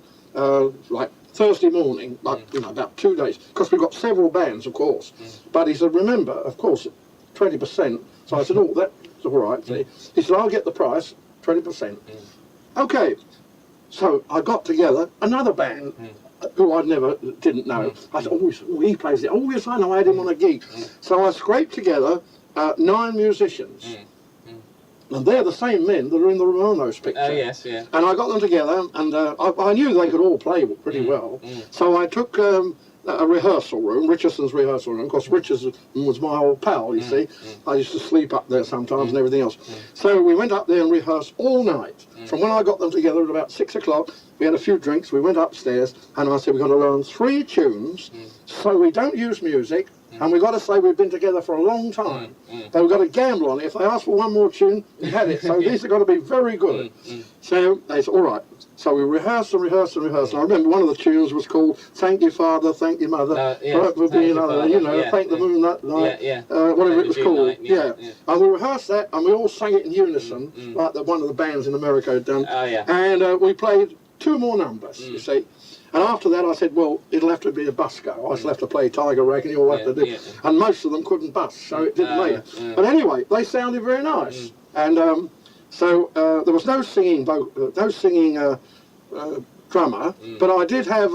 like Thursday morning, like, you know, about 2 days, because we've got several bands, of course." But he said, "Remember, of course, 20%. So I said, "Oh, that's all right." See. He said, "I'll get the price, 20%. Okay. So I got together another band who I didn't know. I said, oh, he plays it. Oh, yes, I know, I had him on a gig. So I scraped together 9 musicians. And they're the same men that are in the Romanos picture. Oh, yes, yeah. And I got them together, and I knew they could all play pretty well. So I took a rehearsal room, Richardson's rehearsal room. Of course, Richardson was my old pal, you see. I used to sleep up there sometimes and everything else. So we went up there and rehearsed all night. From when I got them together at about 6 o'clock, we had a few drinks, we went upstairs, and I said, we've got to learn 3 tunes, so we don't use music, and we've got to say we've been together for a long time. But we've got to gamble on it. If they ask for one more tune, we had it. So these have got to be very good. So they said, all right. So we rehearsed and rehearsed and rehearsed. And I remember one of the tunes was called "Thank You, Father, Thank You, Mother," for being another, you know, "Thank the Moon that night," whatever it was called. And we rehearsed that, and we all sang it in unison, like one of the bands in America had done. And we played 2 more numbers, you see. And after that I said, well, it'll have to be a busko. I still have to play Tiger Rag and you'll have to do. And most of them couldn't bus, so it didn't make it. But anyway, they sounded very nice. And so there was no singing drummer, but I did have,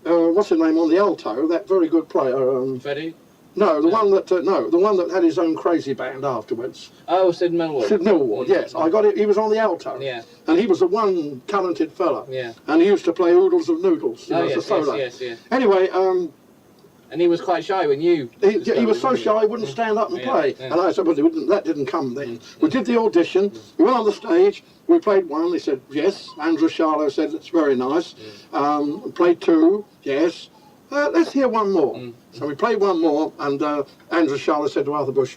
what's his name on the alto, that very good player. Freddie? No, the one that had his own crazy band afterwards. Oh, Sid Millward. Sid Millward, yes. I got it. He was on the alto. Yeah. And he was the one talented fella. Yeah. And he used to play Oodles of Noodles, you know, as a solo. Yes. Anyway, and he was quite shy when you... He was so shy he wouldn't stand up and play. And I said, well, that didn't come then. We did the audition. We went on the stage. We played 1. They said, yes. Andrew Charlo said, it's very nice. Played 2. Yes. Let's hear 1 more. So we played 1 more, and Andrew Charlotte said to Arthur Bush,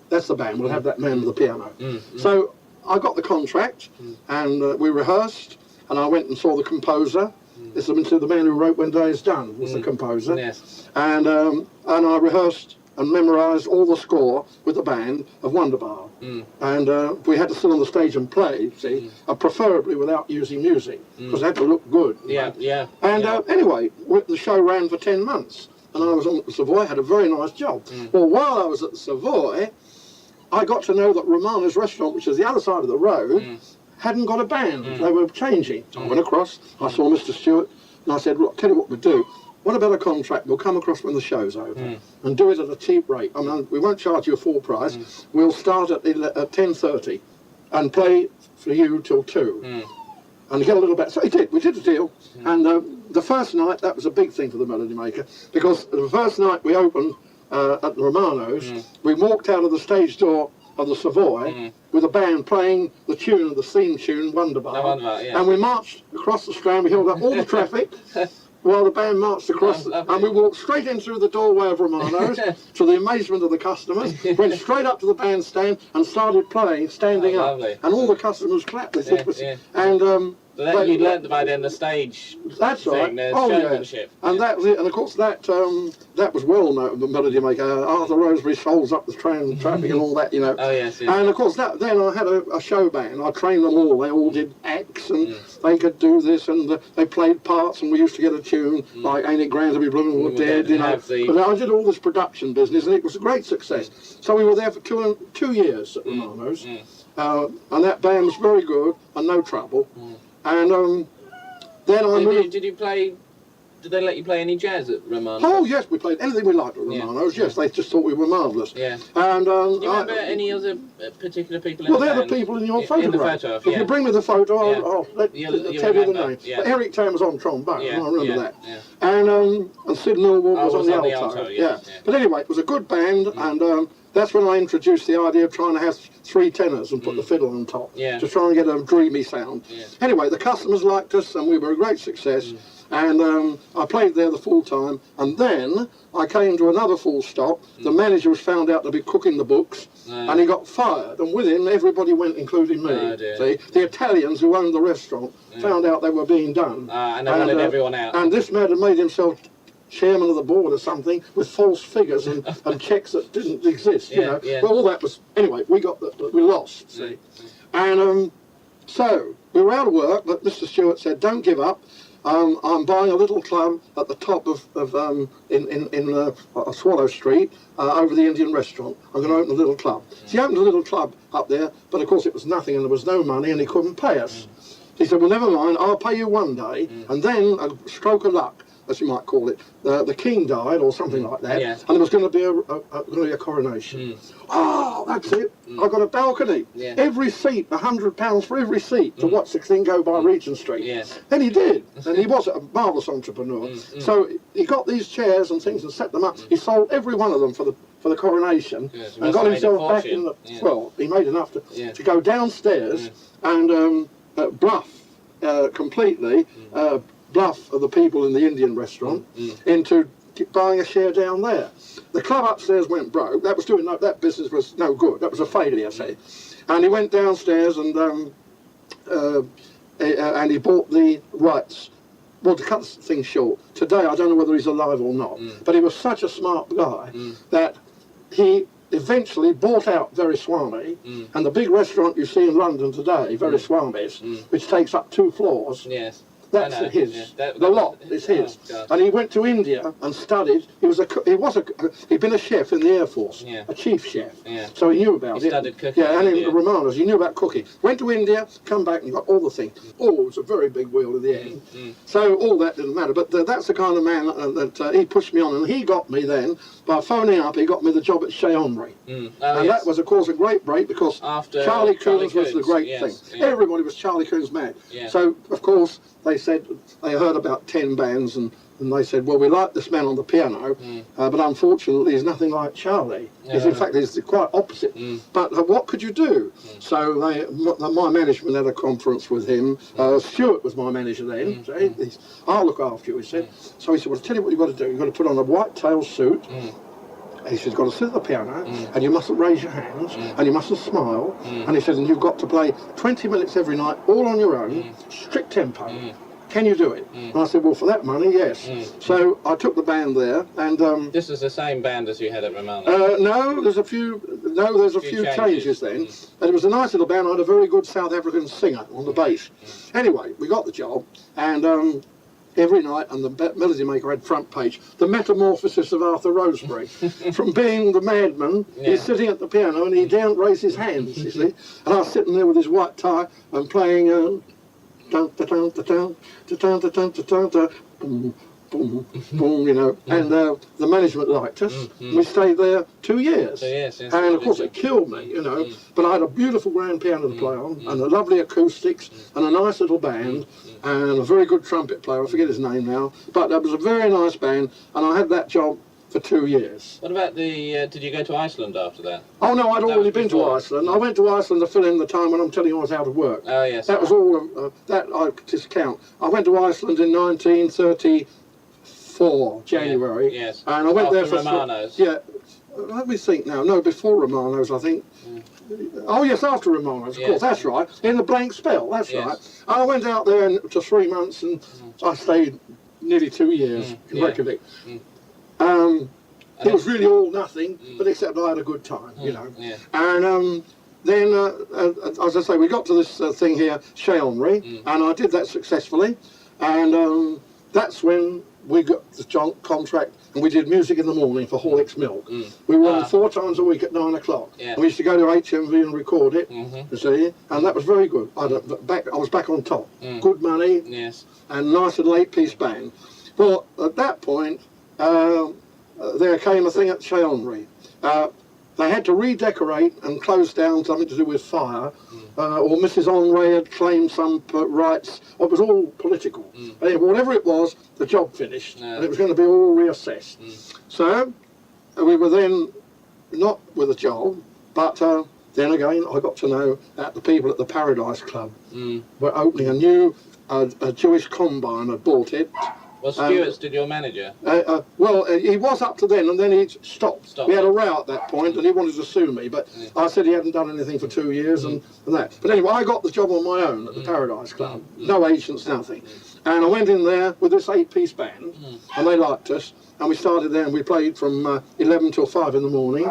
that's the band, we'll have that man with the piano. So I got the contract, and we rehearsed, and I went and saw the composer. This is the man who wrote When Day Is Done, was the composer. Yes. And I rehearsed and memorised all the score with the band of Wonderbar. And we had to sit on the stage and play, see, preferably without using music, because it had to look good. And anyway, the show ran for 10 months, and I was on the Savoy, had a very nice job. Well, while I was at the Savoy, I got to know that Romano's restaurant, which is the other side of the road, hadn't got a band. They were changing. So I went across, I saw Mr. Stewart, and I said, look, tell you what we'll do. What about a contract? We'll come across when the show's over and do it at a cheap rate. I mean, we won't charge you a full price. We'll start at 10:30 and play for you till 2 and get a little bit. So he did. We did a deal. And the first night, that was a big thing for the Melody Maker, because the first night we opened at the Romanos, we walked out of the stage door of the Savoy with a band playing the tune, the theme tune, Wonderbar. And we marched across the Strand. We held up all the traffic. While the band marched across, and we walked straight in through the doorway of Romano's, to the amazement of the customers, went straight up to the bandstand and started playing, standing up. And all the customers clapped. They said, and you learnt by then the stage. That's thing, right. Showmanship. And that was it. And of course that was well known. The Melody Maker. Arthur Rosebery holds up the traffic and all that, you know. And of course then I had a show band. I trained them all. They all did acts, and they could do this, and they played parts, and we used to get a tune like "Ain't It Grand to Be Blue or Dead," you know. But I did all this production business, and it was a great success. So we were there for 2 years at Romano's, and that band was very good and no trouble. And then I moved. Did you play? Did they let you play any jazz at Romano's? Oh yes, we played anything we liked at Romano's. Yes, they just thought we were marvellous. And do you remember any other particular people in the band? they're the people in your photograph. In the photograph, If you bring me the photo, I'll tell you the name. Yeah. But Eric Tam was on trombone. I remember that. And Sid Millward was on the alto. But anyway, it was a good band, and that's when I introduced the idea of trying to have 3 tenors and put the fiddle on top to try and get a dreamy sound. Anyway, the customers liked us, and we were a great success. And I played there the full time, and then I came to another full stop. The manager was found out to be cooking the books, and he got fired, and with him everybody went, including me. See, the Italians who owned the restaurant found out they were being done, and they wanted everyone out. And this man had made himself chairman of the board or something with false figures and cheques that didn't exist, you know. Well, all that was, anyway, we lost, see. And so we were out of work, but Mr. Stewart said, don't give up. I'm buying a little club at the top of in Swallow Street over the Indian restaurant. I'm going to open a little club. So he opened a little club up there, but of course it was nothing, and there was no money, and he couldn't pay us. He said, well, never mind, I'll pay you one day, and then a stroke of luck, as you might call it, the king died or something like that, and there was going to be a coronation. Oh, that's it. I got a balcony. Every seat, £100 for every seat to watch the thing go by Regent Street. And he did, and he was a marvellous entrepreneur. So he got these chairs and things and set them up. He sold every one of them for the coronation, and got himself back in the. Well, he made enough to go downstairs and bluff completely. Bluff of the people in the Indian restaurant into buying a share down there. The club upstairs went broke. That business was no good. That was a failure, say. And he went downstairs and he bought the rights. Well, to cut things short, today I don't know whether he's alive or not, but he was such a smart guy that he eventually bought out Very Swami, and the big restaurant you see in London today, Very Swami's, which takes up 2 floors. That's his. The lot is his. And he went to India and studied. He'd been a chef in the Air Force, a chief chef. So he knew about it. He studied cooking. Yeah, and in Romanos, he knew about cooking. Went to India, come back and got all the things. Oh, it was a very big wheel in the end. So all that didn't matter. But that's the kind of man that he pushed me on, and he got me then by phoning up. He got me the job at Chez Henri, and that was, of course, a great break because Charlie Coons was the great thing. Everybody was Charlie Coons mad. So of course. They said they heard about 10 bands and they said, well, we like this man on the piano, but unfortunately he's nothing like Charlie. In fact, he's quite opposite. But what could you do? So my management had a conference with him. Stuart was my manager then. I'll look after you, he said. So he said, well, I'll tell you what you've got to do. You've got to put on a white tail suit. He said, you've got to sit at the piano, and you mustn't raise your hands, and you mustn't smile. And he said, and you've got to play 20 minutes every night, all on your own, strict tempo. Can you do it? And I said, well, for that money, yes. So I took the band there, and this is the same band as you had at Romano. No, there's a few changes then. And it was a nice little band. I had a very good South African singer on the bass. Anyway, we got the job, and every night, and the melody maker had front page, the metamorphosis of Arthur Rosebery. From being the madman, he's sitting at the piano and he daren't raise his hands, you see. And I was sitting there with his white tie and playing boom, boom, you know. And the management liked us. We stayed there 2 years. And of course it killed me, you know. But I had a beautiful grand piano to play on, and a lovely acoustics, and a nice little band, and a very good trumpet player. I forget his name now. But that was a very nice band, and I had that job for 2 years. What about did you go to Iceland after that? Oh no, I'd already been to Iceland. I went to Iceland to fill in the time when I'm telling you I was out of work. Oh yes. That was all that I discount. I went to Iceland in 1934, January. Yes. And I went after there for Romano's. Let me think now. No, before Romano's, I think. Oh yes, after Romano's, of course. That's right. In the blank spell. That's right. I went out there to 3 months, and I stayed nearly 2 years in Reykjavik. It was really all nothing, but except I had a good time, you know. And then, as I say, we got to this thing here, Chez Henri, and I did that successfully. And that's when we got the contract, and we did music in the morning for Horlick's Milk. We were on 4 times a week at 9 o'clock. And we used to go to HMV and record it, you see, and that was very good. I was back on top. Good money, and nice little 8-piece band. Well, at that point, there came a thing at Chez Henri. They had to redecorate and close down something to do with fire, or Mrs. Henri had claimed some rights. It was all political. Anyway, whatever it was, the job finished, and it was going to be all reassessed. So we were then not with a job, but then again I got to know that the people at the Paradise Club were opening a new Jewish combine. Had bought it. Was Stuart still your manager? Well, he was up to then, and then he stopped. We had a row at that point, and he wanted to sue me, but I said he hadn't done anything for 2 years and that. But anyway, I got the job on my own at the Paradise Club. No agents, nothing. And I went in there with this 8-piece band, and they liked us, and we started there, and we played from 11 till 5 in the morning.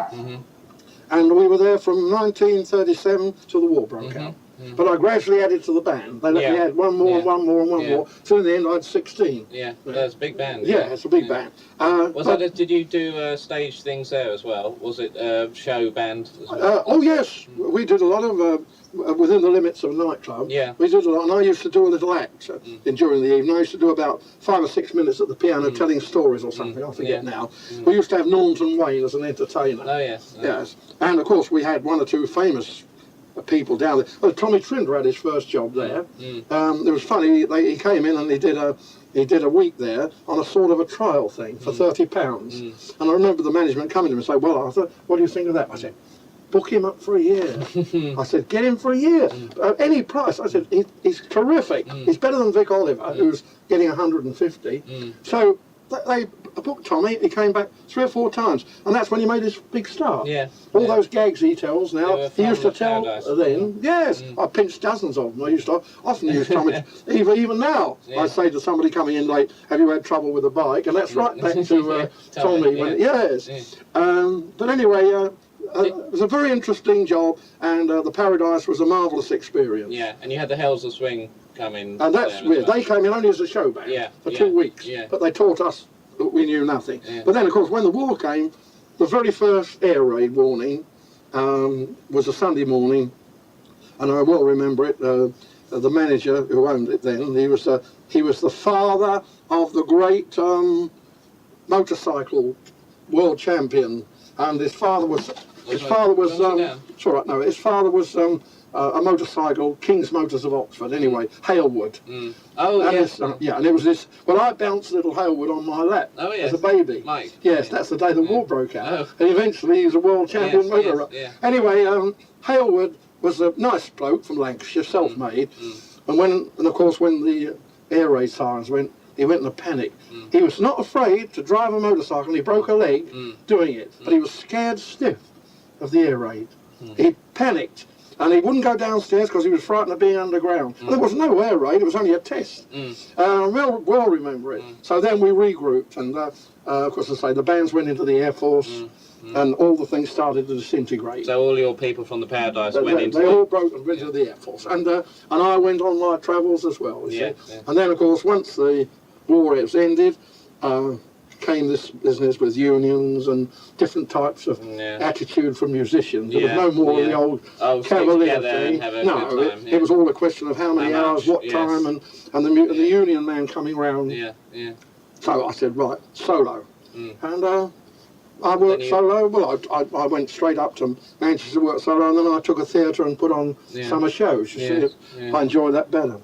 And we were there from 1937 till the war broke out. But I gradually added to the band. They let me add one more, and one more, and one more. So in the end, I had 16. Yeah, that's a big band. Yeah, it's a big band. Did you do stage things there as well? Was it a show band as well? Oh yes, we did a lot of within the limits of a nightclub. Yeah. We did a lot, and I used to do a little act during the evening. I used to do about 5 or 6 minutes at the piano telling stories or something. I forget now. We used to have Norton Wayne as an entertainer. Oh yes. Yes, and of course we had 1 or 2 famous people down there. Well, Tommy Trinder had his first job there. It was funny. He came in and he did a week there on a sort of a trial thing for £30. And I remember the management coming to him and saying, "Well, Arthur, what do you think of that?" I said, "Book him up for a year." I said, "Get him for a year, any price." I said, "He's terrific. He's better than Vic Oliver, who's getting 150." So they booked Tommy. He came back 3 or 4 times, and that's when he made his big start. Yeah. All those gags he tells now, he used to tell Paradise. then. Yes, I pinched dozens of them. I used to often use Tommy. even now, I say to somebody coming in late, "Have you had trouble with a bike?" And that's right back to Tommy. Yes. But anyway. It was a very interesting job, and the Paradise was a marvellous experience. Yeah, and you had the Hells of Swing come in. And that's weird. They came in only as a show band for 2 weeks, but they taught us that we knew nothing. But then, of course, when the war came, the very first air raid warning was a Sunday morning, and I will remember it. The manager who owned it then, he was the father of the great motorcycle world champion, and his father was. It's all right, no, his father was a motorcycle, King's Motors of Oxford, anyway, Halewood. Oh, and yes. And it was this, well, I bounced little Halewood on my lap as a baby. Mike. Yes, that's the day the war broke out. And eventually he was a world champion motor. Anyway, Halewood was a nice bloke from Lancashire, self-made. And of course, when the air raid sirens went, he went in a panic. He was not afraid to drive a motorcycle, and he broke a leg doing it, but he was scared stiff of the air raid. He panicked, and he wouldn't go downstairs because he was frightened of being underground. There was no air raid, it was only a test. We'll remember it. So then we regrouped, and of course, as I say, the bands went into the Air Force, and all the things started to disintegrate. So all your people from the Paradise went into They all broke and went into the Air Force, and I went on my travels as well. You see? And then, of course, once the war was ended, came this business with unions and different types of attitude from musicians. There was no more of the old cavalier thing. No, it was all a question of how many hours, what time, and the union man coming round. So I said, right, solo. And I worked solo. Well, I went straight up to Manchester to work solo, and then I took a theatre and put on summer shows. You see, I enjoyed that better.